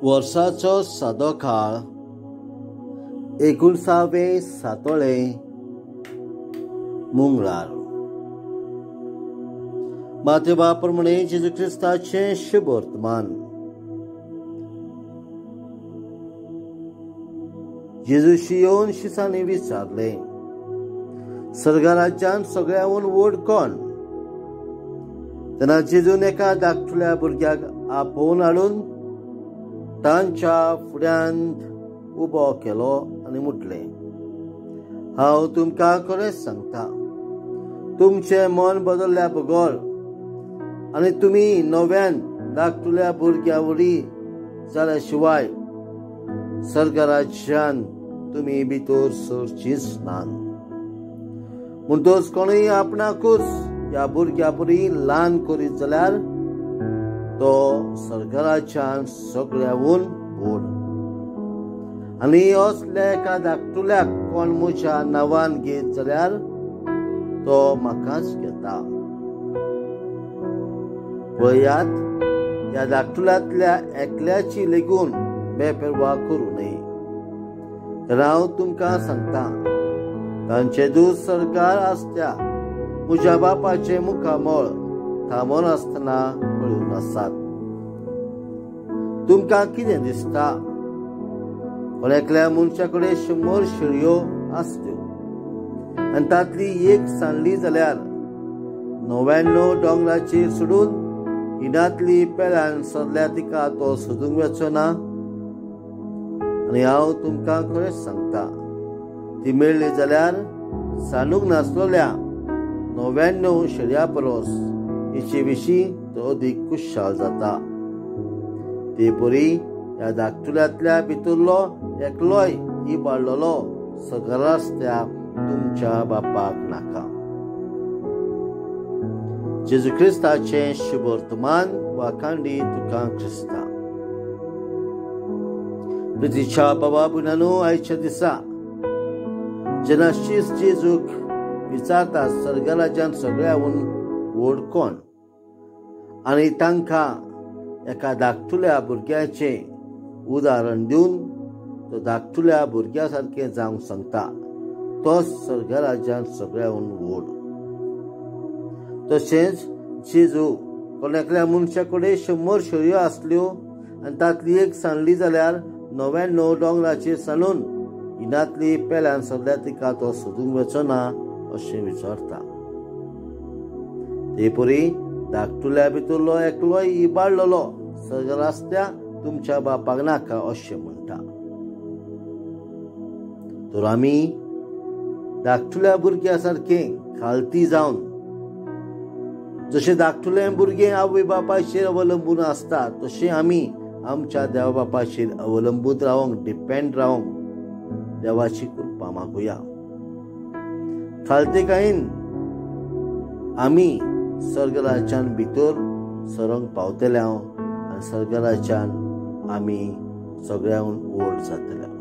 वर्साचो सादो काळ 19वें सातोळें मंगळार. माथेवा प्रमाणे जेजू क्रिस्ताचें शुभ वर्तमान. जेजूशी येवन शिसांनी विचारलें, सर्गा राज्यांत सगळ्याहून व्हड कोण? तेन्ना जेजून एका धाकटुल्या भुरग्याक आपोवन हाडून तांच्या फुड्यांत उबो केलो आनी म्हटलें, हांव तुमकां खरेंच सांगता, तुमचें मन बदल्ल्या बगोल आनी तुमी नव्यान धाकटुल्या भुरग्या वरी जाल्या शिवाय सर्ग राज्यांत तुमी भितर सरचीच नात. म्हणटच कोणूय आपणाकूच ह्या भुरग्या परी ल्हान करीत जाल्यार तो सर्ग राज्यांत सगळ्याहून व्हड. आनी असल्या एका धाकटुल्याक कोण म्हज्या नांवान घेत जाल्यार तो म्हाकाच घेता. पळयात, ह्या धाकटुल्यांतल्या एकल्याची लेगून बेपरवा करूं नये. तर हांव तुमकां सांगता, तांचे दूत सर्गार आसत्या म्हज्या बापाचें मुखामळ थांबोन आसतना पळोवन आसात. तुमकां कितें दिसता? कोणेकल्या मनशा कडेन 100 शेळयो आसल्यो आनी तांतली एक सांडली जाल्यार 99 दोंगराचेर सोडून हिनांतली पेल्यान सदल्या तिका तो सोदूंक वचचो ना? आनी हांव तुमकां खरेंच सांगता, ती मेळ्ळी जाल्यार सांडूंक नासलेल्या 99 शेळयां परस हिचे विशीं तो अदीक खुशाल जाता. ते परी ह्या धाकटुल्यांतल्या भितरलो एकलोय इबाडलेलो सगळ्या रस्त्या तुमच्या बापाक नाका. जेजू क्रिस्ताचें शुभ वर्तमान वाखांडी तुका क्रिस्ता. प्रितीच्या बाबा भयणांनो, आयच्या दिसा जेन्ना शीस जेजूक विचारता सर्ग राज्यांत सगळ्याहून व्हड कोण, आनी तांकां एका धाकटुल्या भुरग्याचें उदाहरण दिवन तो धाकटुल्या भुरग्या सारकें जावंक सांगता, तोच सर्ग राज्यांत सगळ्याहून व्हड. तशेंच जेजू कोणेकल्या मनशा कडेन 100 शेळयो आसल्यो आनी तांतली एक सांडली जाल्यार 99 दोंगराचेर सांडून हिनांतली पेल्यान सदल्या तिका तो सोदूंक वचचो ना अशें विचारता. ते परी धाकटुल्या भितरलो एकलोय इबाडलेलो सर्ग रस्त्या तुमच्या बापाक नाका अशें म्हणटा. तर आमी धाकटुल्या भुरग्या सारकें खालती जावन, जशें धाकटुलें भुरगें आवय बापायचेर अवलंबून आसता, तशें आमी आमच्या देवा बापायचेर अवलंबून रावंक, डिपेंड रावंक देवाची कृपा मागुया. खालतेकायेन आमी सर्ग राज्यांत भितर सरोंक पावतले आनी सर्ग राज्यांत आमी सगळ्याहून व्हड जातले.